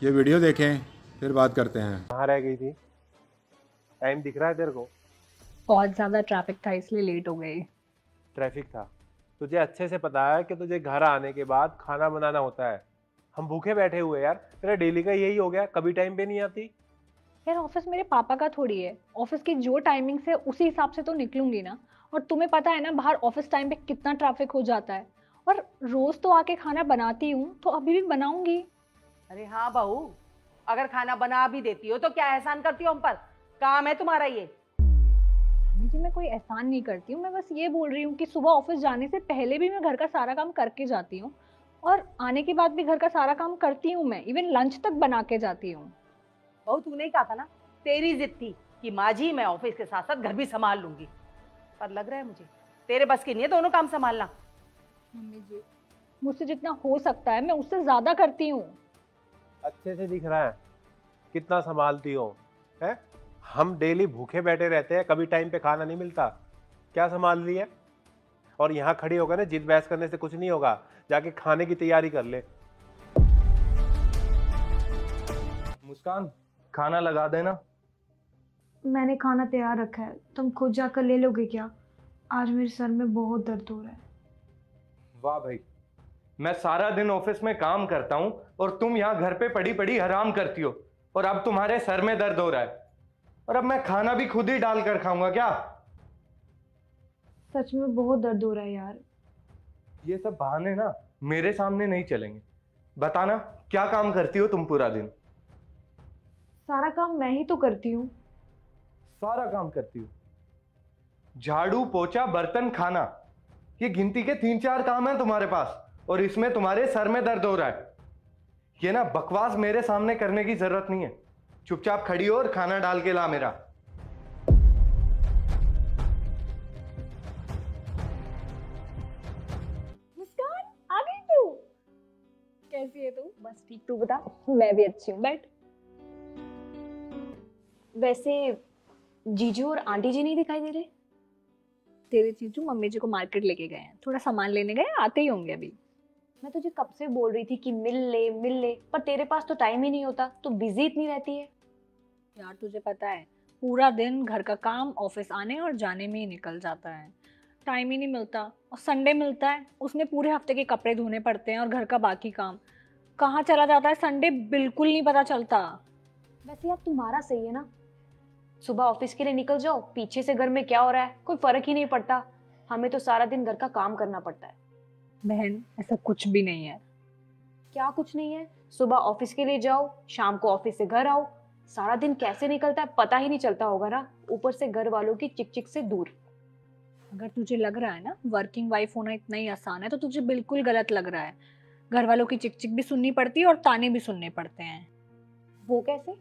ये वीडियो देखें फिर बात करते हैं। कहाँ रह गई थी? टाइम दिख रहा है तेरे को? बहुत ज्यादा ट्रैफिक था इसलिए लेट हो गई। ट्रैफिक था? तुझे अच्छे से पता है कि तुझे घर आने के बाद खाना बनाना होता है। हम भूखे बैठे हुए यार, तेरा डेली का यही हो गया, कभी टाइम पे नहीं आती। यार ऑफिस मेरे पापा का थोड़ी है, ऑफिस की जो टाइमिंग है उसी हिसाब से तो निकलूंगी ना। और तुम्हें पता है ना बाहर ऑफिस टाइम पे कितना ट्रैफिक हो जाता है। और रोज तो आके खाना बनाती हूँ तो अभी भी बनाऊंगी। अरे हाँ बहू, अगर खाना बना भी देती हो तो क्या एहसान करती हो हम पर? काम है तुम्हारा ये। जी मैं कोई एहसान नहीं करती हूँ, मैं बस ये बोल रही हूँ कि सुबह ऑफिस जाने से पहले भी मैं घर का सारा काम करके जाती हूँ। और आने के बाद भी घर का सारा काम करती हूँ, मैं इवन लंच तक बना के जाती हूँ। बहू तूने ही कहा था ना, तेरी जिद थी कि माँ जी मैं ऑफिस के साथ साथ घर भी संभाल लूंगी। पर लग रहा है मुझे तेरे बस की नहीं है दोनों काम संभालना। मम्मी जी, मुझसे जितना हो सकता है मैं उससे ज्यादा करती हूँ। अच्छे से दिख रहा है कितना संभालती हो। है, हम डेली भूखे बैठे रहते हैं, कभी टाइम पे खाना नहीं मिलता। क्या संभाल रही है? और यहाँ खड़ी होकर ना जिद बहस करने से कुछ नहीं होगा, जाके खाने की तैयारी कर ले। मुस्कान, खाना लगा देना। मैंने खाना तैयार रखा है, तुम खुद जाकर ले लोगे क्या? आज मेरे सर में बहुत दर्द हो रहा है। वाह भाई, मैं सारा दिन ऑफिस में काम करता हूँ और तुम यहाँ घर पे पड़ी पड़ी हराम करती हो, और अब तुम्हारे सर में दर्द हो रहा है, और अब मैं खाना भी खुद ही डाल कर खाऊंगा क्या? सच में बहुत दर्द हो रहा है यार। ये सब बहाने ना मेरे सामने नहीं चलेंगे। बताना, क्या काम करती हो तुम पूरा दिन? सारा काम मैं ही तो करती हूँ। सारा काम करती हो? झाड़ू, पोछा, बर्तन, खाना, ये गिनती के 3-4 काम हैं तुम्हारे पास, और इसमें तुम्हारे सर में दर्द हो रहा है। ये ना बकवास मेरे सामने करने की जरूरत नहीं है। चुपचाप खड़ी हो और खाना डाल के ला मेरा। मुस्कान, आ गई तू? कैसी है तू? बस ठीक, तू बता। मैं भी अच्छी हूँ, बैठ। वैसे जीजू और आंटी जी नहीं दिखाई दे रहे? तेरे जीजू मम्मी जी को मार्केट लेके गए हैं, थोड़ा सामान लेने गए, आते ही होंगे अभी। मैं तुझे कब से बोल रही थी कि मिल ले, पर तेरे पास तो टाइम ही नहीं होता, तू बिजी इतनी रहती है। यार तुझे पता है पूरा दिन घर का काम ऑफिस आने और जाने में ही निकल जाता है, टाइम ही नहीं मिलता। और संडे मिलता है, उसमें पूरे हफ्ते के कपड़े धोने पड़ते हैं और घर का बाकी काम। कहाँ चला जाता है संडे बिल्कुल नहीं पता चलता। वैसे यार तुम्हारा सही है ना, सुबह ऑफिस के लिए निकल जाओ, पीछे से घर में क्या हो रहा है कोई फर्क ही नहीं पड़ता। हमें तो सारा दिन घर का काम करना पड़ता है। बहन ऐसा कुछ भी नहीं है। क्या कुछ नहीं है? सुबह ऑफिस के लिए जाओ, शाम को ऑफिस से घर आओ, सारा दिन कैसे निकलता है पता ही नहीं चलता होगा ना, ऊपर से घर वालों की चिक चिक से दूर। अगर तुझे लग रहा है ना वर्किंग वाइफ होना इतना ही आसान है तो तुझे बिल्कुल गलत लग रहा है। घर वालों की चिक चिक भी सुननी पड़ती है और ताने भी सुनने पड़ते हैं। वो कैसे?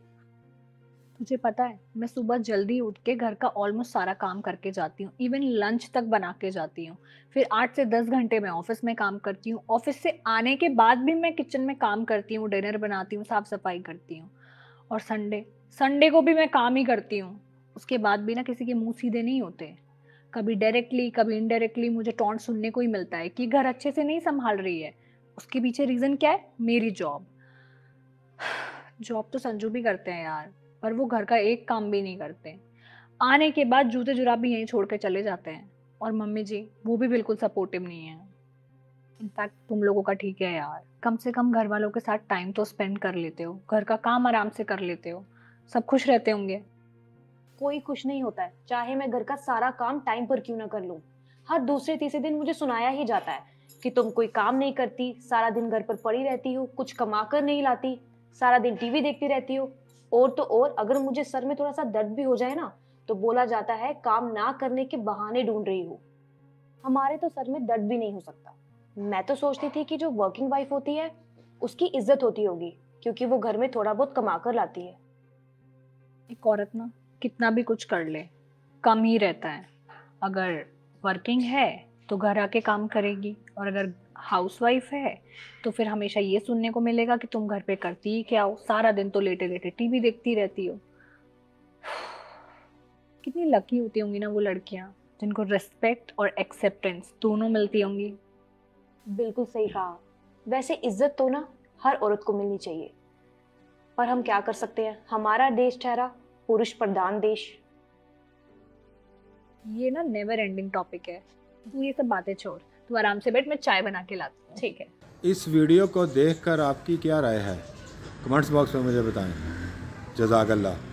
तुझे पता है मैं सुबह जल्दी उठ के घर का ऑलमोस्ट सारा काम करके जाती हूँ, इवन लंच तक बना के जाती हूँ। फिर 8 से 10 घंटे मैं ऑफिस में काम करती हूँ, ऑफिस से आने के बाद भी मैं किचन में काम करती हूँ, डिनर बनाती हूँ, साफ सफाई करती हूँ। और संडे संडे को भी मैं काम ही करती हूँ। उसके बाद भी ना किसी के मुंह सीधे नहीं होते। कभी डायरेक्टली कभी इनडायरेक्टली मुझे टॉन्ट सुनने को ही मिलता है कि घर अच्छे से नहीं संभाल रही है। उसके पीछे रीजन क्या है? मेरी जॉब। जॉब तो संजू भी करते हैं यार, पर वो घर का एक काम भी नहीं करते। आने के बाद जूते जुराबी यहीं छोड़ के चले जाते हैं। और मम्मी जी वो भी बिल्कुल सपोर्टिव नहीं है। इनफैक्ट तुम लोगों का ठीक है यार, कम से कम घर वालों के साथ टाइम तो स्पेंड कर लेते हो, घर का काम आराम से कर लेते हो, सब खुश रहते होंगे। कोई खुश नहीं होता है, चाहे मैं घर का सारा काम टाइम पर क्यों ना कर लूं। हर दूसरे तीसरे दिन मुझे सुनाया ही जाता है कि तुम कोई काम नहीं करती, सारा दिन घर पर पड़ी रहती हो, कुछ कमा कर नहीं लाती, सारा दिन टीवी देखती रहती हो। और तो और अगर मुझे सर में थोड़ा सा दर्द भी हो जाए ना तो बोला जाता है काम ना करने के बहाने ढूंढ रही हो। हमारे तो सर में दर्द भी नहीं हो सकता। मैं तो सोचती थी कि जो वर्किंग वाइफ होती है उसकी इज्जत होती होगी, क्योंकि वो घर में थोड़ा बहुत कमा कर लाती है। एक औरत ना कितना भी कुछ कर ले कम ही रहता है। अगर वर्किंग है तो घर आके काम करेगी, और अगर हाउसवाइफ है तो फिर हमेशा ये सुनने को मिलेगा कि तुम घर पे करती ही क्या हो, सारा दिन तो लेटे लेटे टीवी देखती रहती हो। कितनी लकी होती होंगी ना वो लड़कियां जिनको रिस्पेक्ट और एक्सेप्टेंस दोनों मिलती होंगी। बिल्कुल सही कहा। वैसे इज्जत तो ना हर औरत को मिलनी चाहिए। पर हम क्या कर सकते हैं, हमारा देश ठहरा पुरुष प्रधान देश। ये ना नेवर एंडिंग टॉपिक है, तू ये सब बातें छोड़, तू आराम से बैठ, मैं चाय बना के लाती हूँ। ठीक है। इस वीडियो को देखकर आपकी क्या राय है, कमेंट्स बॉक्स में मुझे बताएं। जज़ाकल्लाह।